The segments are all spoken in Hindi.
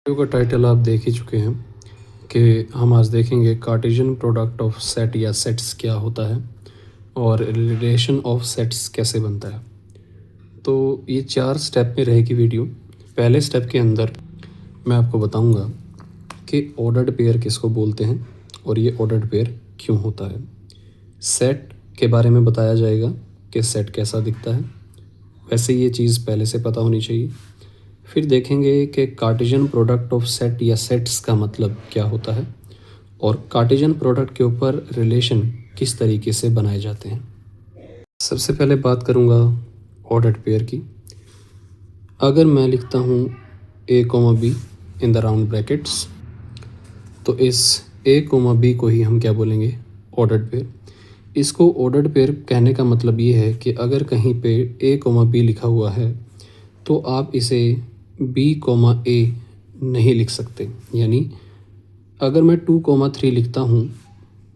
वीडियो का टाइटल आप देख ही चुके हैं कि हम आज देखेंगे कार्टेशियन प्रोडक्ट ऑफ सेट या सेट्स क्या होता है और रिलेशन ऑफ सेट्स कैसे बनता है। तो ये 4 स्टेप में रहेगी वीडियो। पहले स्टेप के अंदर मैं आपको बताऊंगा कि ऑर्डर्ड पेयर किसको बोलते हैं और ये ऑर्डर्ड पेयर क्यों होता है। सेट के बारे में बताया जाएगा कि सेट कैसा दिखता है, वैसे ये चीज़ पहले से पता होनी चाहिए। फिर देखेंगे कि कार्टेशियन प्रोडक्ट ऑफ सेट या सेट्स का मतलब क्या होता है और कार्टेशियन प्रोडक्ट के ऊपर रिलेशन किस तरीके से बनाए जाते हैं। सबसे पहले बात करूँगा ऑर्डर्ड पेयर की। अगर मैं लिखता हूँ a, b in the round brackets, तो इस a, b को ही हम क्या बोलेंगे, ऑर्डर्ड पेयर। इसको ऑर्डर्ड पेयर कहने का मतलब ये है कि अगर कहीं पे a, b लिखा हुआ है तो आप इसे b, a नहीं लिख सकते। यानी अगर मैं 2, 3 लिखता हूँ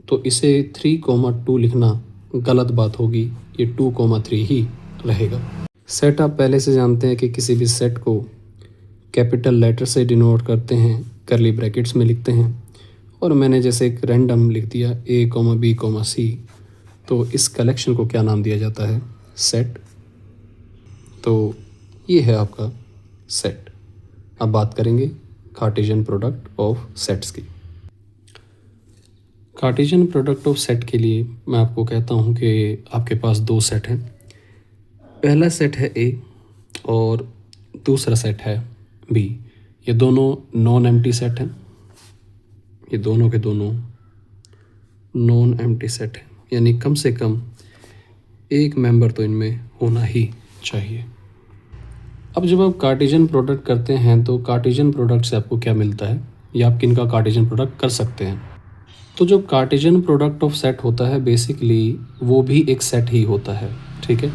तो इसे 3, 2 लिखना गलत बात होगी, ये 2, 3 ही रहेगा। सेट आप पहले से जानते हैं कि किसी भी सेट को कैपिटल लेटर से डिनोट करते हैं, करली ब्रैकेट्स में लिखते हैं। और मैंने जैसे एक रैंडम लिख दिया a, b, c, तो इस कलेक्शन को क्या नाम दिया जाता है, सेट। तो ये है आपका सेट। अब बात करेंगे कार्टेशियन प्रोडक्ट ऑफ सेट्स की। कार्टेशियन प्रोडक्ट ऑफ सेट के लिए मैं आपको कहता हूँ कि आपके पास 2 सेट हैं। पहला सेट है A और दूसरा सेट है B। ये दोनों नॉन एम्प्टी सेट हैं, ये दोनों के दोनों नॉन एम्प्टी सेट हैं, यानी कम से कम एक मेंबर तो इनमें होना ही चाहिए। अब जब आप कार्टेशियन प्रोडक्ट करते हैं तो कार्टेशियन प्रोडक्ट से आपको क्या मिलता है या आप किन का कार्टेशियन प्रोडक्ट कर सकते हैं। तो जो कार्टेशियन प्रोडक्ट ऑफ सेट होता है बेसिकली वो भी एक सेट ही होता है, ठीक है।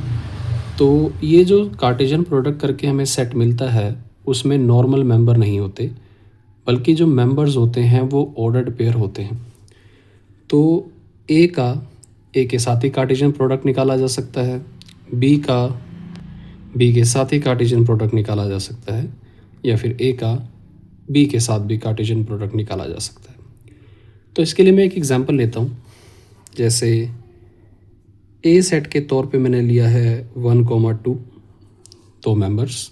तो ये जो कार्टेशियन प्रोडक्ट करके हमें सेट मिलता है उसमें नॉर्मल मेंबर नहीं होते, बल्कि जो मेंबर्स होते हैं वो ऑर्डर्ड पेयर होते हैं। तो ए के साथ ही कार्टेशियन प्रोडक्ट निकाला जा सकता है, बी के साथ ही कार्टेशियन प्रोडक्ट निकाला जा सकता है, या फिर ए का बी के साथ भी कार्टेशियन प्रोडक्ट निकाला जा सकता है। तो इसके लिए मैं एक एग्जांपल लेता हूँ। जैसे ए सेट के तौर पे मैंने लिया है 1, 2 2 मेंबर्स,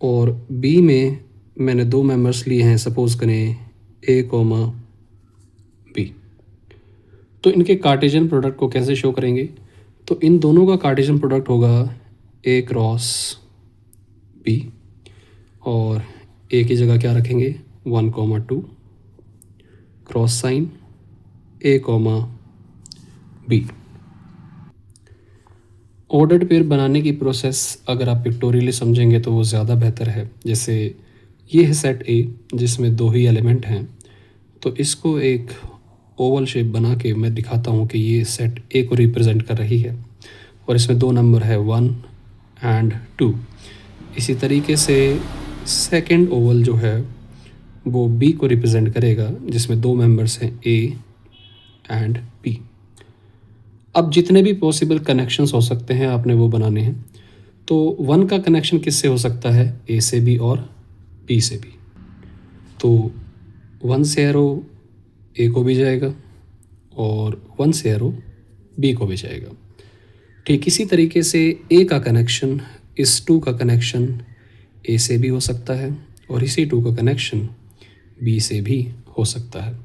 और बी में मैंने 2 मेंबर्स लिए हैं, सपोज़ करें a, b। तो इनके कार्टेशियन प्रोडक्ट को कैसे शो करेंगे, तो इन दोनों का कार्टेशियन प्रोडक्ट होगा a क्रॉस b, और a की जगह क्या रखेंगे 1, 2 cross sign a, b। Ordered pair बनाने की प्रोसेस अगर आप पिक्टोरियली समझेंगे तो वो ज़्यादा बेहतर है। जैसे ये है सेट ए जिसमें 2 ही एलिमेंट हैं, तो इसको एक ओवल शेप बना के मैं दिखाता हूँ कि ये सेट ए को रिप्रेजेंट कर रही है और इसमें 2 नंबर है 1 एंड 2। इसी तरीके से सेकंड ओवल जो है वो बी को रिप्रेजेंट करेगा जिसमें 2 मेंबर्स हैं ए एंड बी। अब जितने भी पॉसिबल कनेक्शंस हो सकते हैं आपने वो बनाने हैं। तो 1 का कनेक्शन किससे हो सकता है, ए से भी और बी से भी। तो 1 से एरो ए को भी जाएगा और 1 से एरो बी को भी जाएगा। ठीक इसी तरीके से ए का कनेक्शन इस 2 का कनेक्शन ए से भी हो सकता है और इसी 2 का कनेक्शन बी से भी हो सकता है।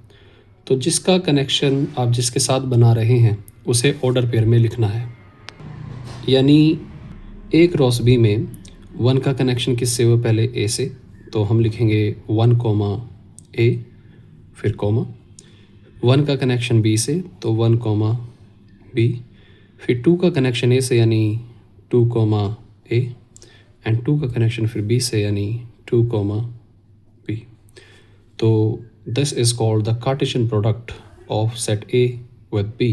तो जिसका कनेक्शन आप जिसके साथ बना रहे हैं उसे ऑर्डर पेयर में लिखना है। यानी ए क्रॉस बी में 1 का कनेक्शन किससे हुआ, पहले ए से, तो हम लिखेंगे 1, ए, फिर कॉमा। 1 का कनेक्शन बी से तो 1, बी, फिर 2 का कनेक्शन ए से यानी 2, ए, एंड 2 का कनेक्शन फिर बी से यानी 2, बी। तो this is called the Cartesian product of set A with B,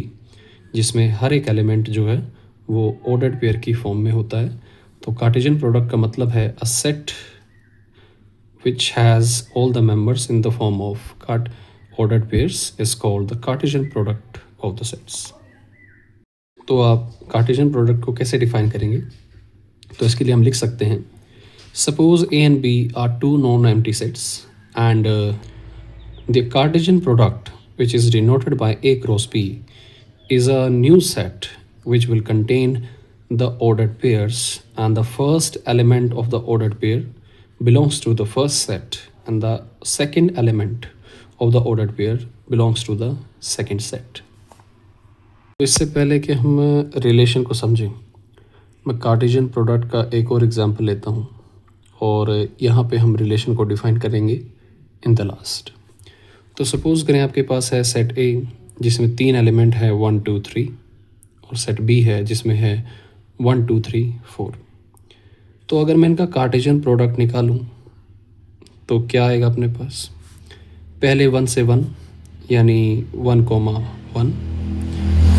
जिसमें हर एक एलिमेंट जो है वो ऑर्डर्ड पेयर की फॉर्म में होता है। तो कार्टेशियन प्रोडक्ट का मतलब है a set which has all the members in the form of ordered pairs is called the Cartesian product of the sets। तो आप कार्टेशियन प्रोडक्ट को कैसे डिफाइन करेंगे, तो इसके लिए हम लिख सकते हैं Suppose A and B are two known empty sets, and the Cartesian product, which is denoted by A cross B, is a new set which will contain the ordered pairs, and the first element of the ordered pair belongs to the first set, and the second element of the ordered pair belongs to the second set. तो इससे पहले कि हम रिलेशन को समझें, मैं कार्टेशियन प्रोडक्ट का एक और एग्जांपल लेता हूँ और यहाँ पे हम रिलेशन को डिफ़ाइन करेंगे इन द लास्ट। तो सपोज़ करें आपके पास है सेट ए जिसमें 3 एलिमेंट है 1 2 3, और सेट बी है जिसमें है 1 2 3 4। तो अगर मैं इनका कार्टेशियन प्रोडक्ट निकालूँ तो क्या आएगा अपने पास? पहले 1 से 1 यानी 1,1,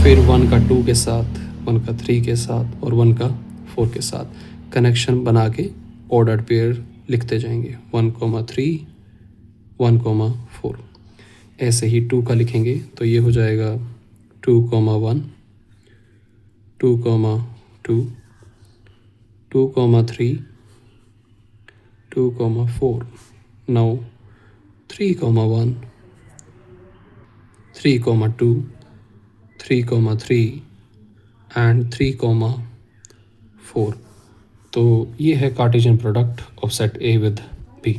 फिर 1 का 2 के साथ, 1 का 3 के साथ और 1 का 4 के साथ कनेक्शन बना के ऑर्डर्ड पेयर लिखते जाएंगे 1,3, 1,4। ऐसे ही 2 का लिखेंगे तो ये हो जाएगा 2,1, 2,2, 2,3, 2,4। Now 3,1, 3,2, 3,3 and 3,4। तो ये है Cartesian product of set A with B.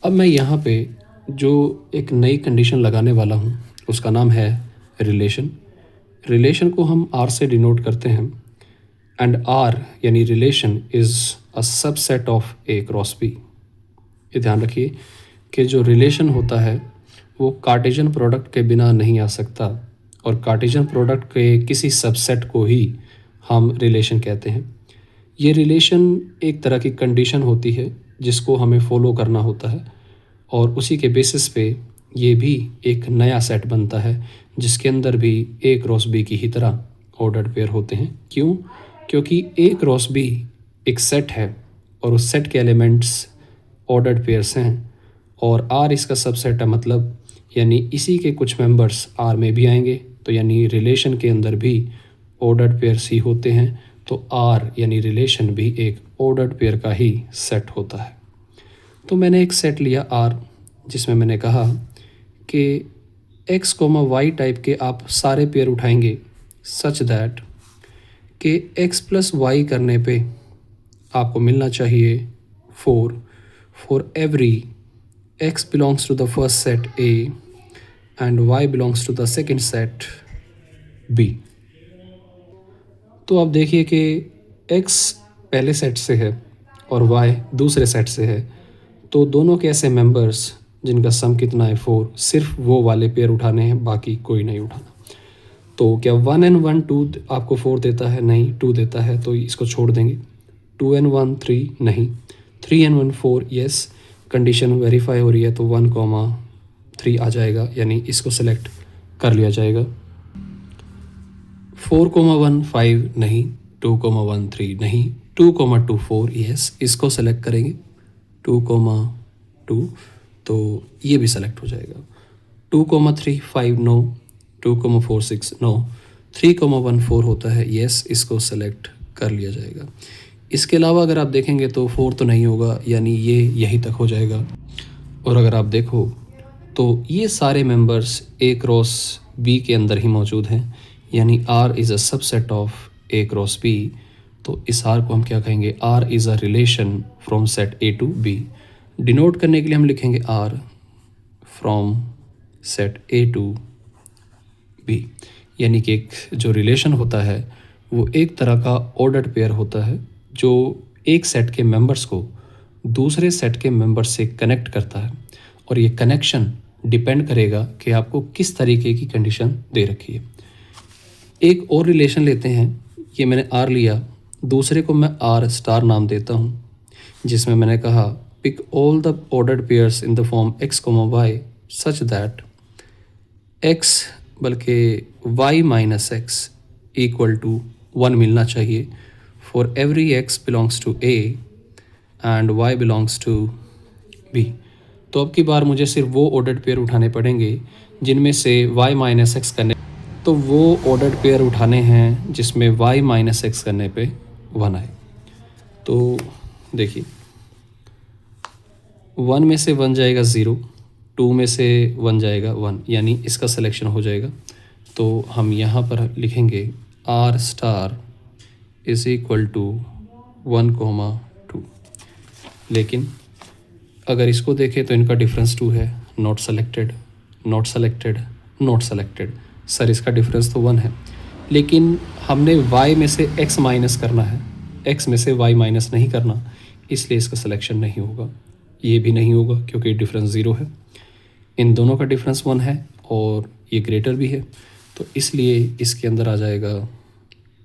अब मैं यहाँ पे जो एक नई कंडीशन लगाने वाला हूँ उसका नाम है रिलेशन। रिलेशन को हम आर से डिनोट करते हैं, एंड आर यानी relation is a subset of A cross B. ये ध्यान रखिए कि जो रिलेशन होता है वो कार्टेशियन प्रोडक्ट के बिना नहीं आ सकता, और कार्टेशियन प्रोडक्ट के किसी सबसेट को ही हम रिलेशन कहते हैं। ये रिलेशन एक तरह की कंडीशन होती है जिसको हमें फॉलो करना होता है, और उसी के बेसिस पे ये भी एक नया सेट बनता है जिसके अंदर भी ए क्रॉस बी की ही तरह ऑर्डर्ड पेयर होते हैं। क्यों? क्योंकि ए क्रॉस बी एक सेट है और उस सेट के एलिमेंट्स ऑर्डर्ड पेयर्स हैं, और आर इसका सबसेट है, मतलब यानी इसी के कुछ मेंबर्स आर में भी आएंगे, तो यानी रिलेशन के अंदर भी ऑर्डर्ड पेयर्स ही होते हैं। तो आर यानी रिलेशन भी एक ऑर्डर्ड पेयर का ही सेट होता है। तो मैंने एक सेट लिया आर जिसमें मैंने कहा कि एक्स कोमा वाई टाइप के आप सारे पेयर उठाएंगे सच दैट कि एक्स प्लस वाई करने पे आपको मिलना चाहिए 4 for every x belongs to the first set A and y belongs to the second set B। तो आप देखिए कि x पहले सेट से है और y दूसरे सेट से है, तो दोनों के ऐसे मेंबर्स जिनका सम कितना है 4, सिर्फ वो वाले पेयर उठाने हैं, बाकी कोई नहीं उठाना। तो क्या 1 and 1 2 आपको 4 देता है? नहीं। 2 देता है तो इसको छोड़ देंगे। 2 and 1 3 नहीं। 3 and 1 4 यस। कंडीशन वेरीफाई हो रही है तो 1,3 आ जाएगा, यानी इसको सेलेक्ट कर लिया जाएगा। 4,1 5 नहीं। 2,1 3 नहीं। 2,2 4 यस, इसको सेलेक्ट करेंगे। 2,2 तो ये भी सेलेक्ट हो जाएगा। 2,3 5 नो। 2,4 6 नो। 3,1 4 होता है यस, इसको सेलेक्ट कर लिया जाएगा। इसके अलावा अगर आप देखेंगे तो 4 तो नहीं होगा, यानी ये यहीं तक हो जाएगा। और अगर आप देखो तो ये सारे मेंबर्स ए क्रॉस बी के अंदर ही मौजूद हैं, यानी R is a subset of A cross B. तो इस आर को हम क्या कहेंगे? R is a relation from set A to B. Denote करने के लिए हम लिखेंगे R from set A to B, यानी कि एक जो रिलेशन होता है वो एक तरह का ऑर्डर्ड पेयर होता है जो एक सेट के मेंबर्स को दूसरे सेट के मेंबर्स से कनेक्ट करता है, और ये कनेक्शन डिपेंड करेगा कि आपको किस तरीके की कंडीशन दे रखी है। एक और रिलेशन लेते हैं, ये मैंने आर लिया, दूसरे को मैं आर स्टार नाम देता हूँ, जिसमें मैंने कहा pick all the ordered pairs in the form x, y such that x बल्कि y minus x equal to 1 मिलना चाहिए for every x belongs to A and y belongs to B। तो अब की बार मुझे सिर्फ वो ऑर्डर्ड पेयर उठाने पड़ेंगे जिनमें से y माइनस एक्स करने, तो वो ऑर्डर्ड पेयर उठाने हैं जिसमें y माइनस एक्स करने पे 1 आए। तो देखिए 1 में से 1 जाएगा 0, 2 में से 1 जाएगा 1, यानी इसका सिलेक्शन हो जाएगा। तो हम यहाँ पर लिखेंगे R star is equal to 1,2। लेकिन अगर इसको देखें तो इनका डिफरेंस 2 है, not selected, not selected, not selected. Sir इसका डिफरेंस तो 1 है, लेकिन हमने y में से x माइनस करना है, x में से y माइनस नहीं करना, इसलिए इसका सिलेक्शन नहीं होगा। ये भी नहीं होगा क्योंकि डिफरेंस 0 है। इन दोनों का डिफरेंस 1 है और ये ग्रेटर भी है, तो इसलिए इसके अंदर आ जाएगा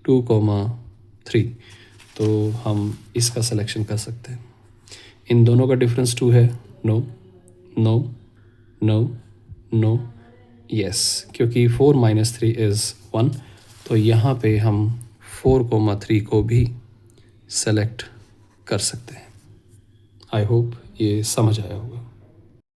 2,3। तो हम इसका सिलेक्शन कर सकते हैं। इन दोनों का डिफरेंस 2 है, no no no no yes, क्योंकि 4 माइनस 3 इज़ 1, तो यहाँ पे हम 4,3 को भी सेलेक्ट कर सकते हैं। आई होप ये समझ आया होगा।